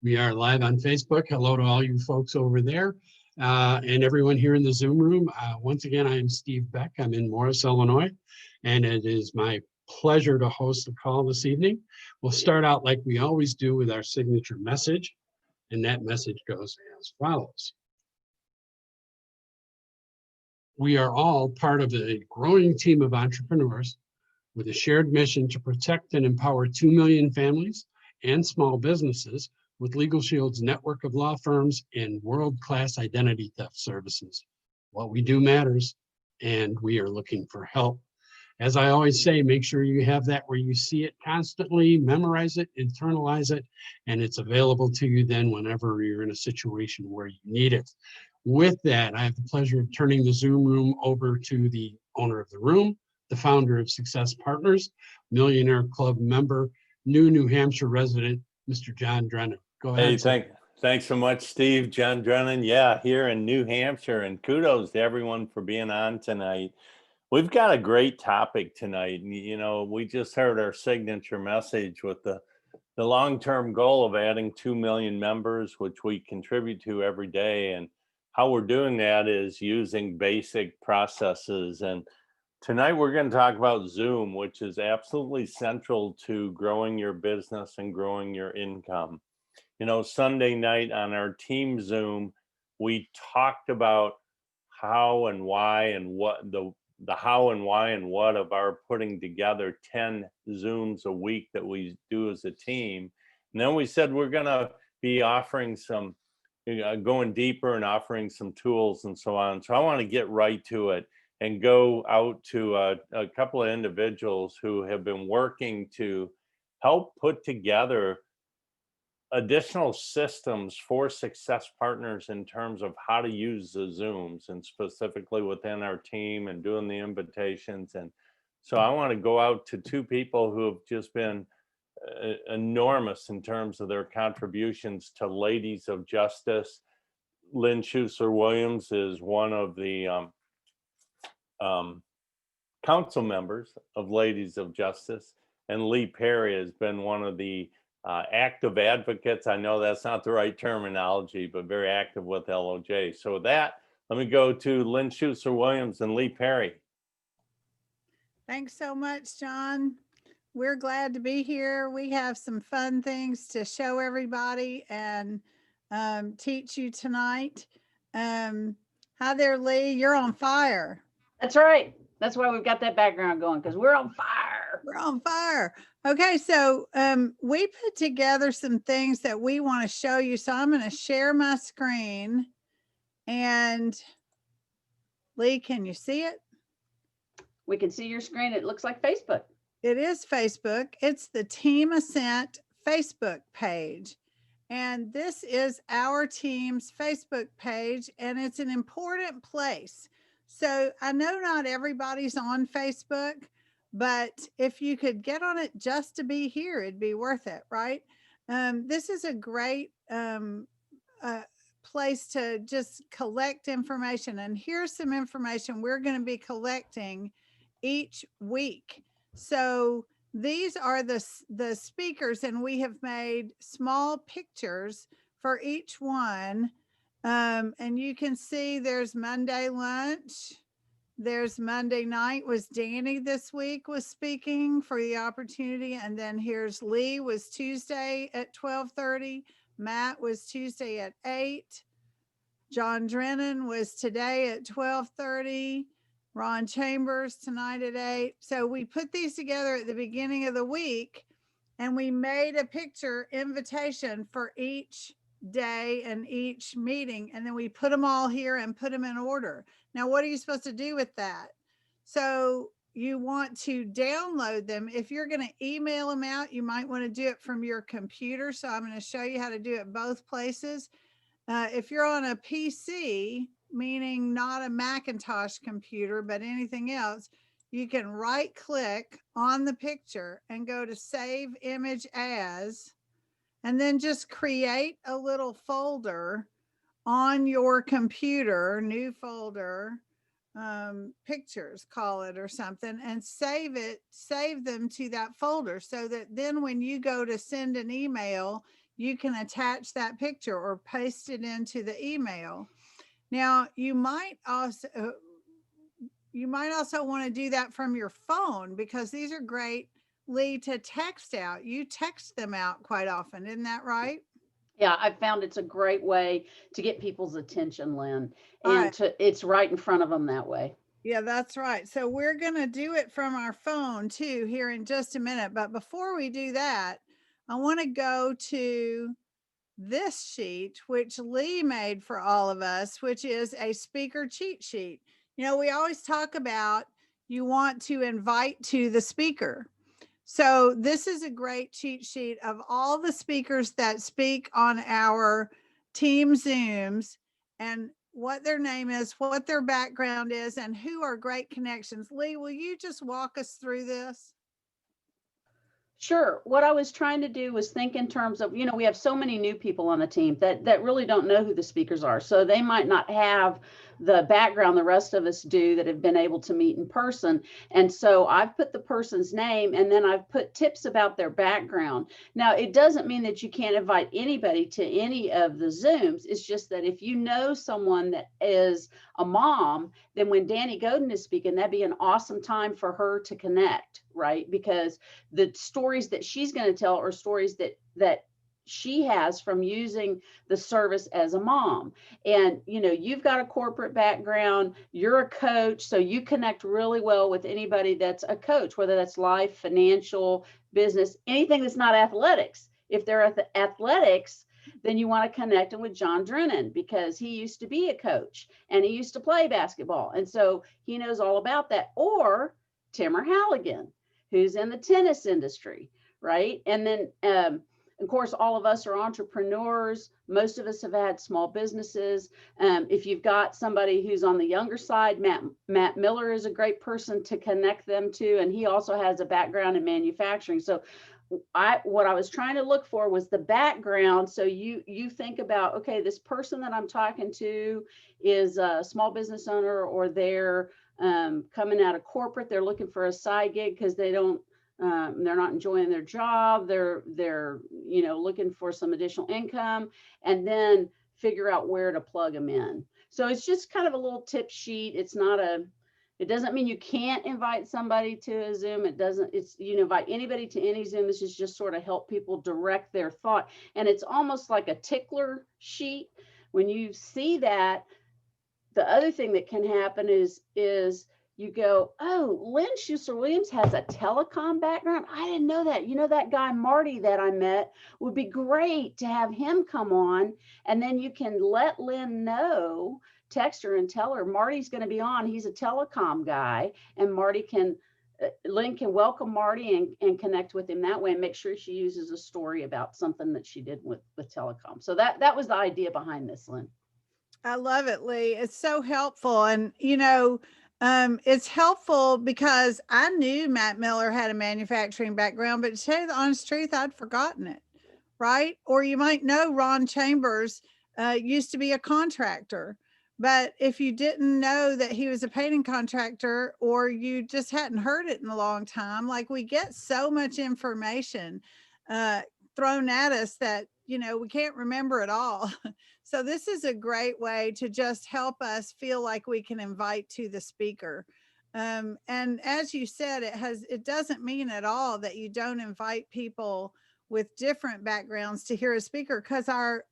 We are live on Facebook. Hello to all you folks over there and everyone here in the Zoom room. Once again, I am Steve Beck. I'm in Morris, Illinois, and it is my pleasure to host the call this evening. We'll start out like we always do with our signature message, and that message goes as follows. We are all part of a growing team of entrepreneurs with a shared mission to protect and empower 2 million families and small businesses with Legal Shield's network of law firms and world-class identity theft services. What we do matters, and we are looking for help. As I always say, make sure you have that where you see it constantly, memorize it, internalize it, and it's available to you then whenever you're in a situation where you need it. With that, I have the pleasure of turning the Zoom room over to the owner of the room, the founder of Success Partners, Millionaire Club member, New Hampshire resident, Mr. John Drennan. Go ahead. Hey, thanks so much, Steve. John Drennan, here in New Hampshire, and kudos to everyone for being on tonight. We've got a great topic tonight. We just heard our signature message with the long-term goal of adding 2 million members, which we contribute to every day. And how we're doing that is using basic processes. And tonight we're going to talk about Zoom, which is absolutely central to growing your business and growing your income. Sunday night on our team Zoom, we talked about how and why and what the how and why and what of our putting together 10 Zooms a week that we do as a team. And then we said we're going to be offering some, going deeper and offering some tools and so on. So I want to get right to it and go out to a couple of individuals who have been working to help put together additional systems for Success Partners in terms of how to use the Zooms, and specifically within our team and doing the invitations. And so I want to go out to two people who have just been enormous in terms of their contributions to Ladies of Justice. Lynn Schuster Williams is one of the council members of Ladies of Justice, and Lee Perry has been one of the active advocates. I know that's not the right terminology, but very active with LOJ. So with that, let me go to Lynn Schuster Williams and Lee Perry. Thanks so much, John. We're glad to be here. We have some fun things to show everybody and teach you tonight. Hi there, Lee. You're on fire. That's right. That's why we've got that background going, because we're on fire. We're on fire. Okay, so we put together some things that we want to show you. So I'm going to share my screen. And Lee, can you see it? We can see your screen. It looks like Facebook. It is Facebook. It's the Team Ascent Facebook page. And this is our team's Facebook page, and it's an important place. So I know not everybody's on Facebook, but if you could get on it just to be here, it'd be worth it, right? This is a great place to just collect information. And here's some information we're going to be collecting each week. So these are the speakers, and we have made small pictures for each one. And you can see there's Monday lunch. There's Monday night was Danny this week was speaking for the opportunity. And then here's Lee was Tuesday at 12:30. Matt was Tuesday at 8. John Drennan was today at 12:30. Ron Chambers tonight at 8. So we put these together at the beginning of the week, and we made a picture invitation for each day and each meeting. And then we put them all here and put them in order. Now, what are you supposed to do with that? So you want to download them. If you're going to email them out, you might want to do it from your computer. So I'm going to show you how to do it both places. If you're on a PC, meaning not a Macintosh computer, but anything else, you can right click on the picture and go to Save Image As, and then just create a little folder on your computer, new folder, pictures, call it, or something, and save them to that folder, so that then when you go to send an email, you can attach that picture or paste it into the email. Now, you might also want to do that from your phone, because these are great, Lee, to text out. You text them out quite often, isn't that right? Yeah, I found it's a great way to get people's attention, Lynn, All and right. it's right in front of them that way. Yeah, that's right. So we're going to do it from our phone too here in just a minute. But before we do that, I want to go to this sheet, which Lee made for all of us, which is a speaker cheat sheet. You know, we always talk about you want to invite to the speaker. So this is a great cheat sheet of all the speakers that speak on our team Zooms, and what their name is, what their background is, and who are great connections. Lee, will you just walk us through this? Sure. What I was trying to do was think in terms of, we have so many new people on the team that really don't know who the speakers are. So they might not have the background the rest of us do that have been able to meet in person. And so I've put the person's name, and then I've put tips about their background. Now, it doesn't mean that you can't invite anybody to any of the Zooms. It's just that if you know someone that is a mom, then when Danny Godin is speaking, that'd be an awesome time for her to connect, right? Because the stories that she's going to tell are stories that she has from using the service as a mom. And you've got a corporate background, you're a coach, so you connect really well with anybody that's a coach, whether that's life, financial, business, anything that's not athletics. If they're at the athletics, then you want to connect them with John Drennan, because he used to be a coach and he used to play basketball, and so he knows all about that. Or Timmer Halligan, who's in the tennis industry, right? And then, of course, all of us are entrepreneurs. Most of us have had small businesses. If you've got somebody who's on the younger side, Matt Miller is a great person to connect them to, and he also has a background in manufacturing. So what I was trying to look for was the background. So you think about, okay, this person that I'm talking to is a small business owner, or they're coming out of corporate. They're looking for a side gig because they're not enjoying their job. They're looking for some additional income, and then figure out where to plug them in. So it's just kind of a little tip sheet. It doesn't mean you can't invite somebody to a Zoom. You invite anybody to any Zoom. This is just sort of help people direct their thought. And it's almost like a tickler sheet. When you see that, the other thing that can happen is you go, oh, Lynn Schuster-Williams has a telecom background. I didn't know that. That guy Marty that I met, would be great to have him come on. And then you can let Lynn know, text her and tell her Marty's going to be on. He's a telecom guy, and Lynn can welcome Marty and connect with him that way, and make sure she uses a story about something that she did with telecom. So that was the idea behind this, Lynn. I love it, Lee. It's so helpful. And, it's helpful because I knew Matt Miller had a manufacturing background, but to tell you the honest truth, I'd forgotten it. Right. Or you might know Ron Chambers used to be a contractor, but if you didn't know that he was a painting contractor, or you just hadn't heard it in a long time, like we get so much information thrown at us that, we can't remember it all. So this is a great way to just help us feel like we can invite to the speaker. And as you said, it doesn't mean at all that you don't invite people with different backgrounds to hear a speaker, because our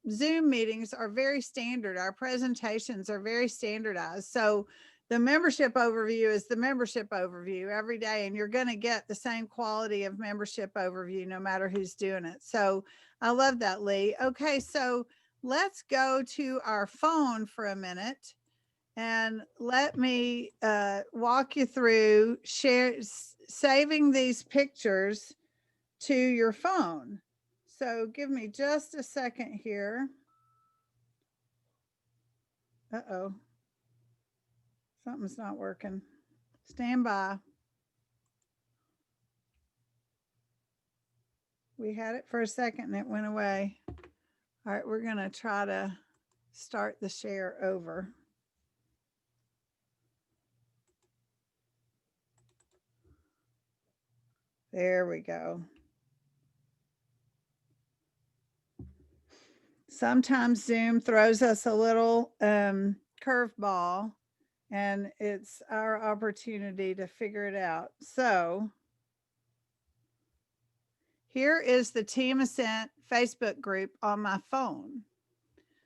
Zoom meetings are very standard. Our presentations are very standardized. So the membership overview is the membership overview every day, and you're going to get the same quality of membership overview no matter who's doing it. So I love that, Lee. Okay, so let's go to our phone for a minute, and let me walk you through saving these pictures to your phone. So give me just a second here. Uh-oh. Something's not working. Stand by. We had it for a second and it went away. All right, we're going to try to start the share over. There we go. Sometimes Zoom throws us a little curveball, and it's our opportunity to figure it out. So here is the Team Ascent Facebook group on my phone.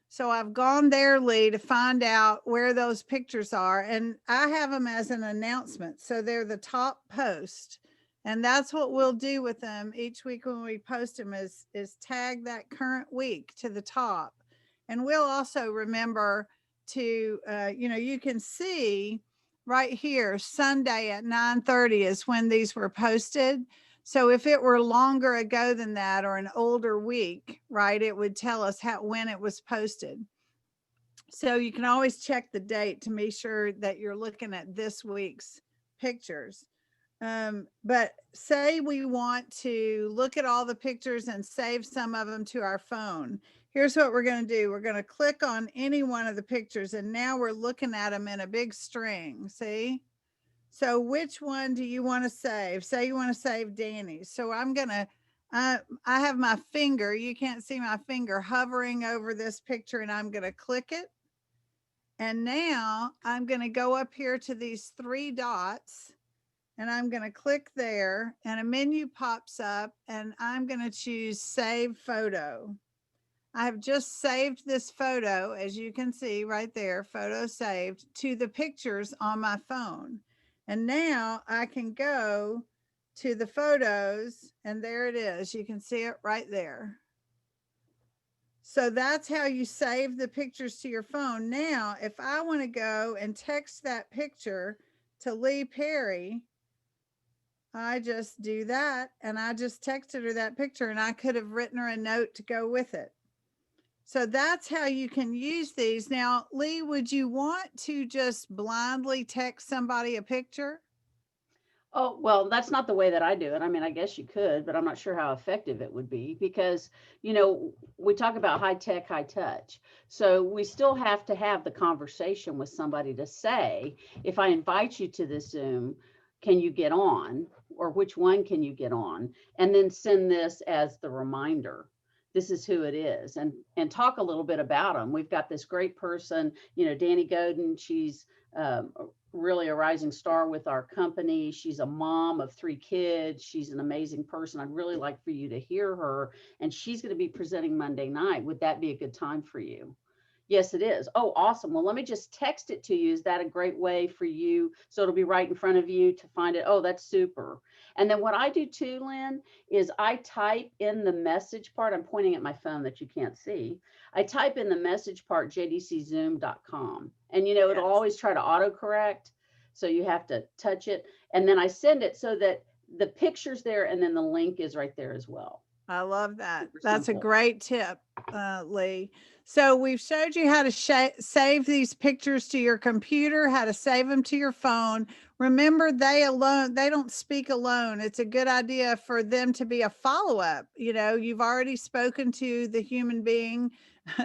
So I've gone there, Lee, to find out where those pictures are, and I have them as an announcement. So they're the top post, and that's what we'll do with them each week when we post them is tag that current week to the top. And we'll also remember to, you can see right here, Sunday at 9:30 is when these were posted. So if it were longer ago than that or an older week, right, it would tell us when it was posted. So you can always check the date to make sure that you're looking at this week's pictures. But say we want to look at all the pictures and save some of them to our phone. Here's what we're going to do. We're going to click on any one of the pictures, and now we're looking at them in a big string. See? So which one do you want to save? Say you want to save Danny's. So I'm going to, I have my finger, you can't see my finger, hovering over this picture, and I'm going to click it. And now I'm going to go up here to these 3 dots, and I'm going to click there, and a menu pops up, and I'm going to choose Save Photo. I have just saved this photo, as you can see right there, photo saved, to the pictures on my phone. And now I can go to the photos, and there it is. You can see it right there. So that's how you save the pictures to your phone. Now, if I want to go and text that picture to Lee Perry, I just do that, and I just texted her that picture, and I could have written her a note to go with it. So that's how you can use these. Now, Lee, would you want to just blindly text somebody a picture? Oh, well, that's not the way that I do it. I mean, I guess you could, but I'm not sure how effective it would be because, we talk about high tech, high touch. So we still have to have the conversation with somebody to say, if I invite you to this Zoom, can you get on? Or which one can you get on? And then send this as the reminder. This is who it is, and talk a little bit about them. We've got this great person, Danny Godin. She's really a rising star with our company. She's a mom of 3 kids. She's an amazing person. I'd really like for you to hear her, and she's going to be presenting Monday night. Would that be a good time for you? Yes, it is. Oh, awesome. Well, let me just text it to you. Is that a great way for you? So it'll be right in front of you to find it. Oh, that's super. And then what I do too, Lynn, is I type in the message part. I'm pointing at my phone that you can't see. I type in the message part, jdczoom.com. And, it'll always try to autocorrect. So you have to touch it. And then I send it so that the picture's there and then the link is right there as well. I love that. Super That's simple. a great tip, Lee. So we've showed you how to save these pictures to your computer, how to save them to your phone. Remember, they don't speak alone. It's a good idea for them to be a follow-up. You've already spoken to the human being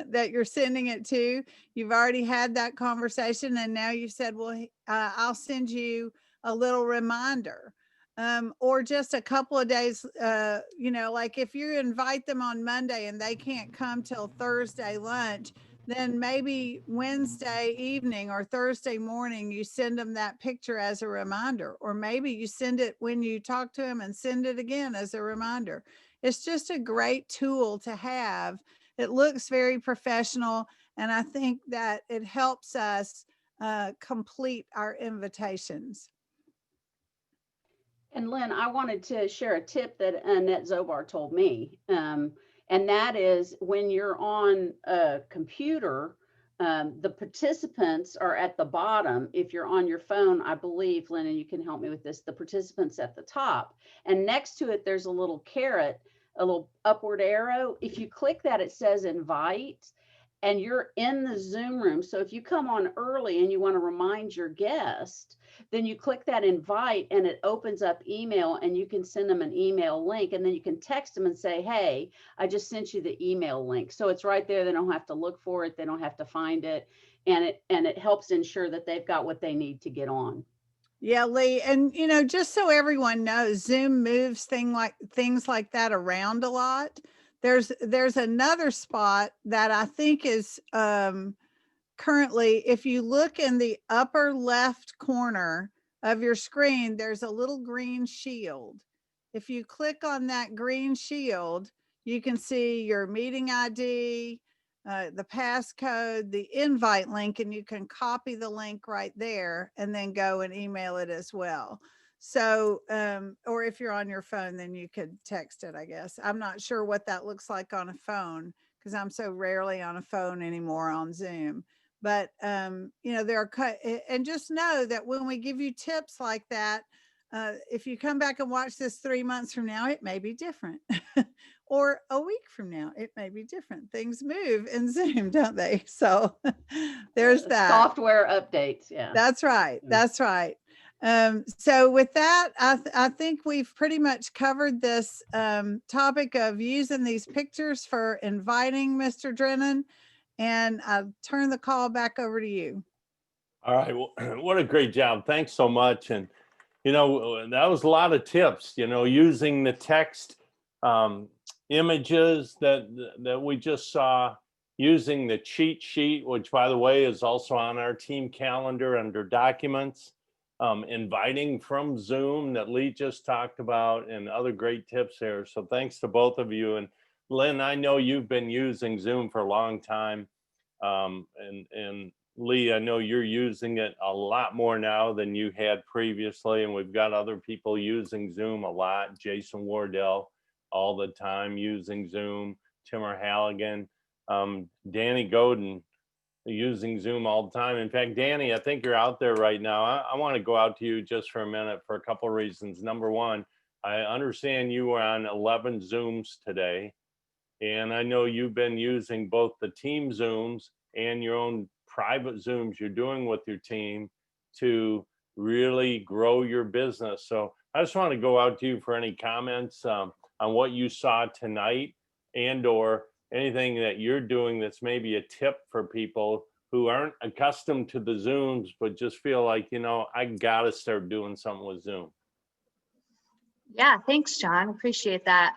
that you're sending it to. You've already had that conversation, and now you've said, well, I'll send you a little reminder. Or just a couple of days, like if you invite them on Monday and they can't come till Thursday lunch, then maybe Wednesday evening or Thursday morning, you send them that picture as a reminder, or maybe you send it when you talk to them and send it again as a reminder. It's just a great tool to have. It looks very professional, and I think that it helps us complete our invitations. And Lynn, I wanted to share a tip that Annette Zobar told me. And that is when you're on a computer, the participants are at the bottom. If you're on your phone, I believe, Lynn, and you can help me with this, the participants at the top. And next to it, there's a little caret, a little upward arrow. If you click that, it says invite. And you're in the Zoom room. So if you come on early and you want to remind your guest, then you click that invite and it opens up email, and you can send them an email link, and then you can text them and say, hey, I just sent you the email link. So it's right there. They don't have to look for it. They don't have to find it. And it helps ensure that they've got what they need to get on. Yeah, Lee. And, just so everyone knows, Zoom moves things like that around a lot. There's another spot that I think is currently, if you look in the upper left corner of your screen, there's a little green shield. If you click on that green shield, you can see your meeting ID, the passcode, the invite link, and you can copy the link right there and then go and email it as well. So, or if you're on your phone, then you could text it, I guess. I'm not sure what that looks like on a phone because I'm so rarely on a phone anymore on Zoom. But, you know, and just know that when we give you tips like that, if you come back and watch this 3 months from now, it may be different. Or a week from now, it may be different. Things move in Zoom, don't they? So there's that. Software updates. Yeah. That's right. That's right. So with that, I think we've pretty much covered this topic of using these pictures for inviting Mr. Drennan. And I'll turn the call back over to you. All right. Well, what a great job. Thanks so much. And, you know, that was a lot of tips, you know, using the text images that we just saw, using the cheat sheet, which, by the way, is also on our team calendar under documents, inviting from Zoom that Lee just talked about, and other great tips there. So thanks to both of you. And Lynn, I know you've been using Zoom for a long time. And Lee, I know you're using it a lot more now than you had previously. And we've got other people using Zoom a lot. Jason Wardell, all the time using Zoom. Timur Halligan, Danny Godin using Zoom all the time. In fact, Danny, I think you're out there right now. I want to go out to you just for a minute for a couple of reasons. Number one, I understand you were on 11 Zooms today. And I know you've been using both the team Zooms and your own private Zooms you're doing with your team to really grow your business. So I just want to go out to you for any comments on what you saw tonight, and or anything that you're doing that's maybe a tip for people who aren't accustomed to the Zooms, but just feel like, you know, I got to start doing something with Zoom. Yeah, thanks, John. Appreciate that.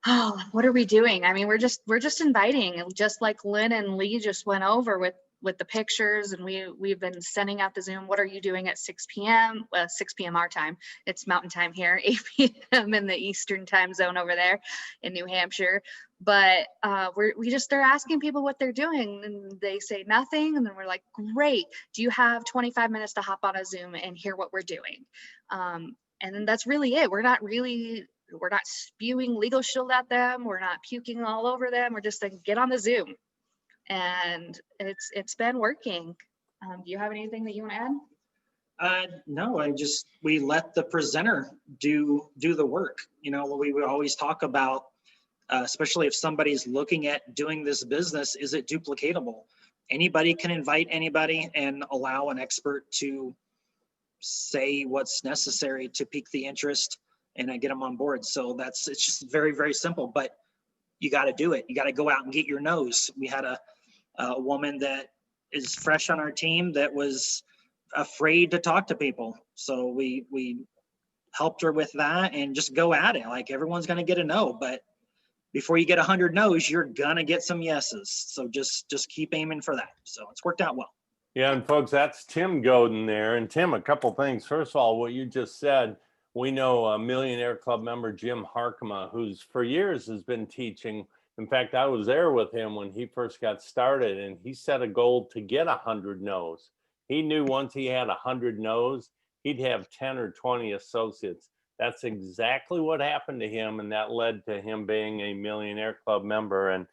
Oh, what are we doing? I mean, we're just inviting, just like Lynn and Lee just went over with the pictures, and we've been sending out the Zoom. What are you doing at 6 p.m.? 6 p.m. our time. It's Mountain Time here, 8 p.m. in the Eastern time zone over there in New Hampshire. But they're asking people what they're doing, and they say nothing, and then we're like, great. Do you have 25 minutes to hop on a Zoom and hear what we're doing? And then that's really it. We're not spewing legal shield at them. We're not puking all over them. We're just saying, get on the Zoom. And it's been working. Do you have anything that you want to add? No, we let the presenter do the work. You know, we would always talk about, especially if somebody's looking at doing this business, is it duplicatable? Anybody can invite anybody and allow an expert to say what's necessary to pique the interest and I get them on board. So it's just very, very simple, but you got to do it. You got to go out and get your nose. We had a woman that is fresh on our team that was afraid to talk to people. So we helped her with that and just go at it. Like, everyone's going to get a no, but before you get 100 no's, you're going to get some yeses. So just keep aiming for that. So it's worked out well. Yeah, and folks, that's Tim Godin there. And Tim, a couple things. First of all, what you just said, we know a Millionaire Club member, Jim Harkema, who's for years has been teaching. In fact, I was there with him when he first got started, and he set a goal to get 100 no's. He knew once he had 100 no's, he'd have 10 or 20 associates. That's exactly what happened to him, and that led to him being a Millionaire Club member. And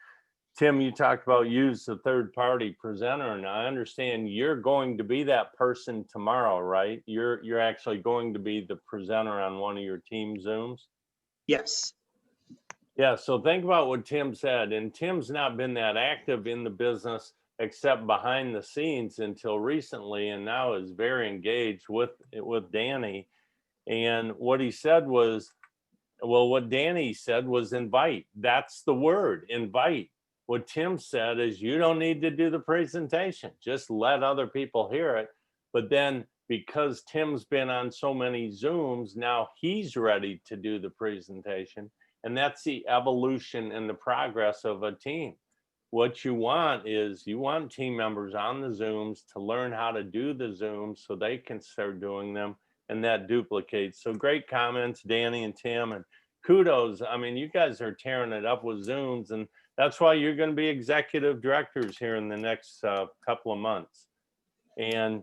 Tim, you talked about use the third-party presenter, and I understand you're going to be that person tomorrow, right? You're actually going to be the presenter on one of your team Zooms? Yes. Yeah, so think about what Tim said, and Tim's not been that active in the business except behind the scenes until recently, and now is very engaged with Danny. And what he said was, well, what Danny said was invite. That's the word, invite. What Tim said is you don't need to do the presentation, just let other people hear it. But then because Tim's been on so many Zooms, now he's ready to do the presentation. And that's the evolution and the progress of a team. What you want is you want team members on the Zooms to learn how to do the Zooms so they can start doing them, and that duplicates. So great comments, Danny and Tim, and kudos. I mean, you guys are tearing it up with Zooms, and that's why you're going to be executive directors here in the next couple of months. And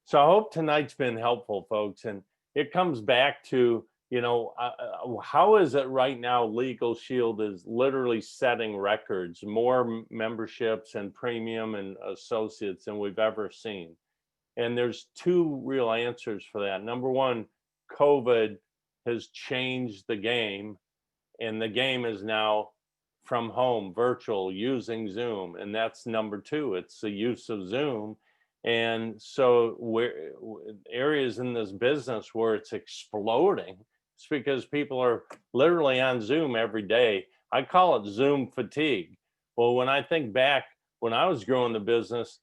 so I hope tonight's been helpful, folks. And it comes back to, you know, how is it right now Legal Shield is literally setting records, more memberships and premium and associates than we've ever seen. And there's two real answers for that. Number one, COVID has changed the game, and the game is now from home, virtual, using Zoom. And that's number two, it's the use of Zoom. And so areas in this business where it's exploding, it's because people are literally on Zoom every day. I call it Zoom fatigue. Well, when I think back, when I was growing the business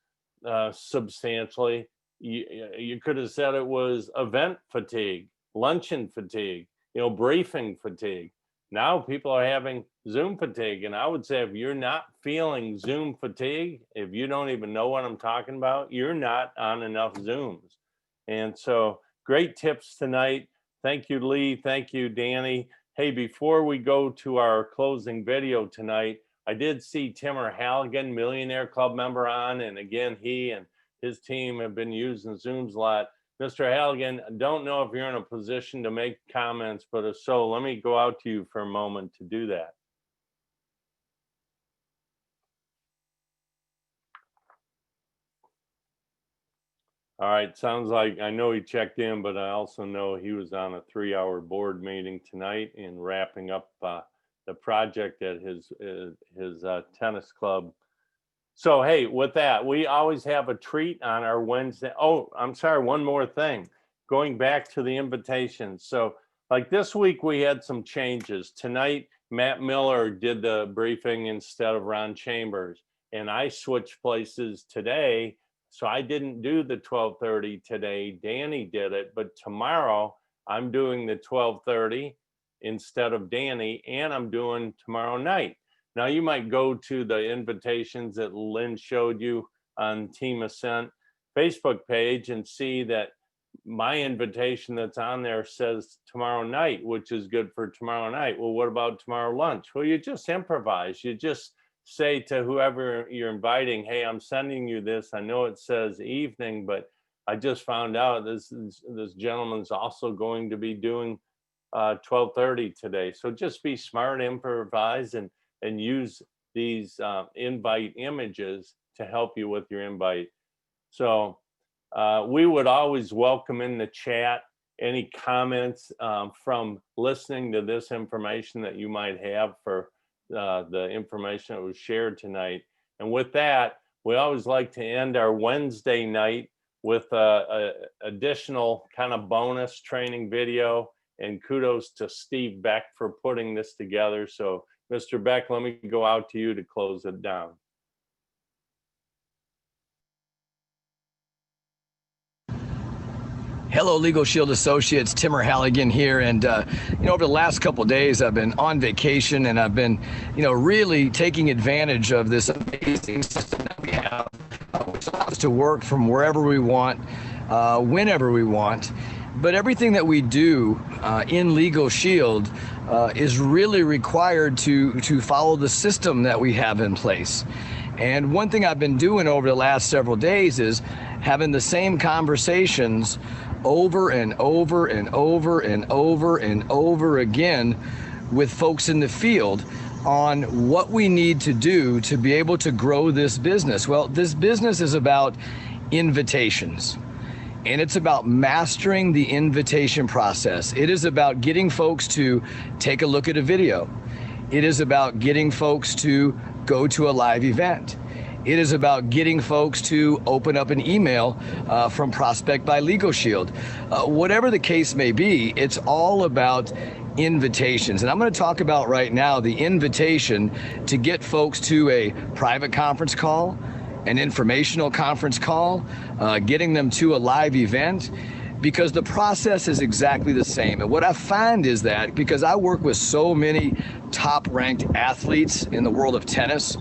substantially, you could have said it was event fatigue, luncheon fatigue, you know, briefing fatigue. Now people are having Zoom fatigue. And I would say if you're not feeling Zoom fatigue, if you don't even know what I'm talking about, you're not on enough Zooms. And so great tips tonight. Thank you, Lee. Thank you, Danny. Hey, before we go to our closing video tonight, I did see Timur Halligan, Millionaire Club member on. And again, he and his team have been using Zooms a lot. Mr. Halligan, I don't know if you're in a position to make comments, but if so, let me go out to you for a moment to do that. All right, sounds like, I know he checked in, but I also know he was on a 3-hour board meeting tonight and wrapping up the project at his tennis club. So, hey, with that, we always have a treat on our Wednesday. Oh, I'm sorry, one more thing. Going back to the invitations. So, like this week, we had some changes. Tonight, Matt Miller did the briefing instead of Ron Chambers. And I switched places today. So I didn't do the 12:30 today. Danny did it. But tomorrow, I'm doing the 12:30 instead of Danny. And I'm doing tomorrow night. Now, you might go to the invitations that Lynn showed you on Team Ascent Facebook page and see that my invitation that's on there says tomorrow night, which is good for tomorrow night. Well, what about tomorrow lunch? Well, you just improvise. You just say to whoever you're inviting, hey, I'm sending you this. I know it says evening, but I just found out this gentleman's also going to be doing 12:30 today. So just be smart, improvise, and use these invite images to help you with your invite. So we would always welcome in the chat any comments from listening to this information that you might have for the information that was shared tonight. And with that, we always like to end our Wednesday night with a additional kind of bonus training video. And kudos to Steve Beck for putting this together. So Mr. Beck, let me go out to you to close it down. Hello, Legal Shield Associates, Timur Halligan here. And, over the last couple of days, I've been on vacation and I've been, really taking advantage of this amazing system that we have, which allows us to work from wherever we want, whenever we want. But everything that we do in Legal Shield is really required to follow the system that we have in place. And one thing I've been doing over the last several days is having the same conversations over and over and over and over and over again with folks in the field on what we need to do to be able to grow this business. Well, this business is about invitations. And it's about mastering the invitation process. It is about getting folks to take a look at a video. It is about getting folks to go to a live event. It is about getting folks to open up an email from Prospect by Legal Shield. Whatever the case may be, it's all about invitations. And I'm going to talk about right now the invitation to get folks to a private conference call, an informational conference call, getting them to a live event, because the process is exactly the same. And what I find is that because I work with so many top-ranked athletes in the world of tennis,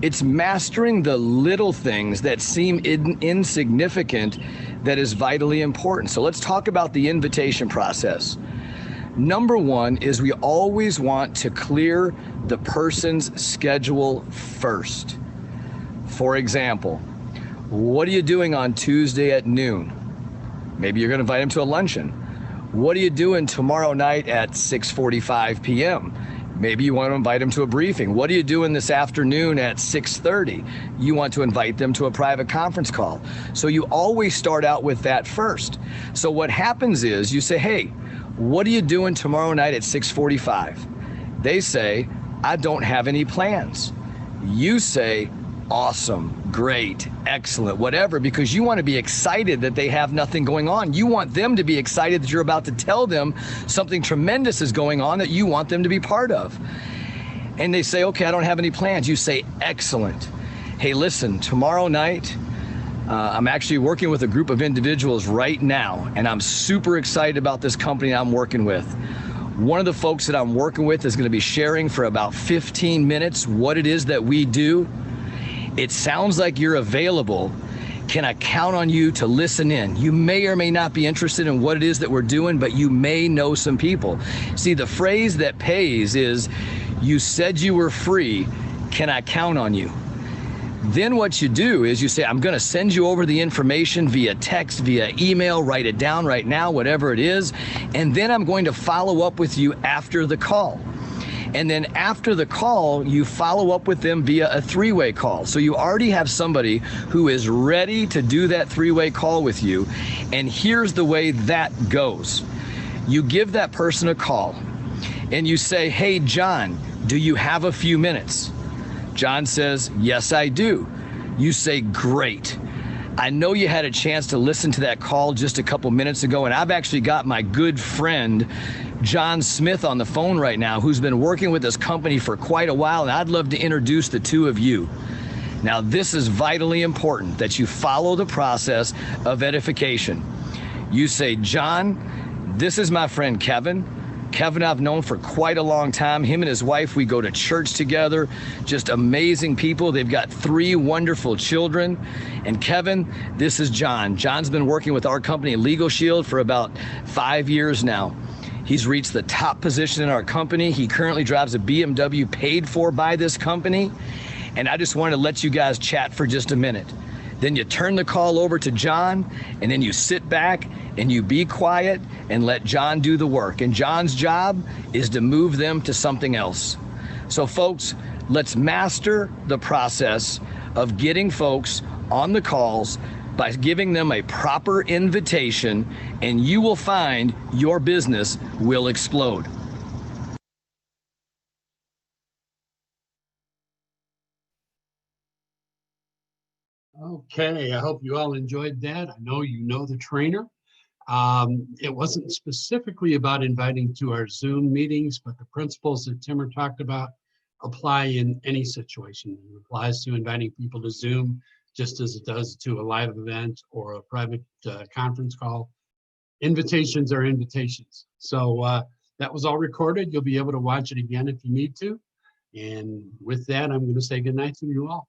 it's mastering the little things that seem insignificant that is vitally important. So let's talk about the invitation process. Number one is we always want to clear the person's schedule first. For example, what are you doing on Tuesday at noon? Maybe you're going to invite them to a luncheon. What are you doing tomorrow night at 6:45 p.m.? Maybe you want to invite them to a briefing. What are you doing this afternoon at 6:30? You want to invite them to a private conference call. So you always start out with that first. So what happens is you say, hey, what are you doing tomorrow night at 6:45? They say, I don't have any plans. You say, awesome, great, excellent, whatever, because you want to be excited that they have nothing going on. You want them to be excited that you're about to tell them something tremendous is going on that you want them to be part of. And they say, okay, I don't have any plans. You say, excellent. Hey, listen, tomorrow night, I'm actually working with a group of individuals right now, and I'm super excited about this company I'm working with. One of the folks that I'm working with is going to be sharing for about 15 minutes what it is that we do. It sounds like you're available. Can I count on you to listen in? You may or may not be interested in what it is that we're doing, but you may know some people. See, the phrase that pays is, you said you were free. Can I count on you? Then what you do is you say, I'm going to send you over the information via text, via email, write it down right now, whatever it is. And then I'm going to follow up with you after the call. And then after the call, you follow up with them via a three-way call. So you already have somebody who is ready to do that three-way call with you. And here's the way that goes. You give that person a call and you say, hey, John, do you have a few minutes? John says, yes, I do. You say, great. I know you had a chance to listen to that call just a couple minutes ago, and I've actually got my good friend, John Smith, on the phone right now, who's been working with this company for quite a while, and I'd love to introduce the two of you. Now, this is vitally important that you follow the process of edification. You say, John, this is my friend Kevin. Kevin I've known for quite a long time. Him and his wife, we go to church together. Just amazing people. They've got 3 wonderful children. And Kevin, this is John. John's been working with our company, Legal Shield, for about 5 years now. He's reached the top position in our company. He currently drives a BMW paid for by this company. And I just wanted to let you guys chat for just a minute. Then you turn the call over to John, and then you sit back and you be quiet and let John do the work. And John's job is to move them to something else. So folks, let's master the process of getting folks on the calls by giving them a proper invitation, and you will find your business will explode. Okay, I hope you all enjoyed that. I know you know the trainer. It wasn't specifically about inviting to our Zoom meetings, but the principles that Timur talked about apply in any situation. It applies to inviting people to Zoom just as it does to a live event or a private conference call. Invitations are invitations. So that was all recorded. You'll be able to watch it again if you need to. And with that, I'm going to say good night to you all.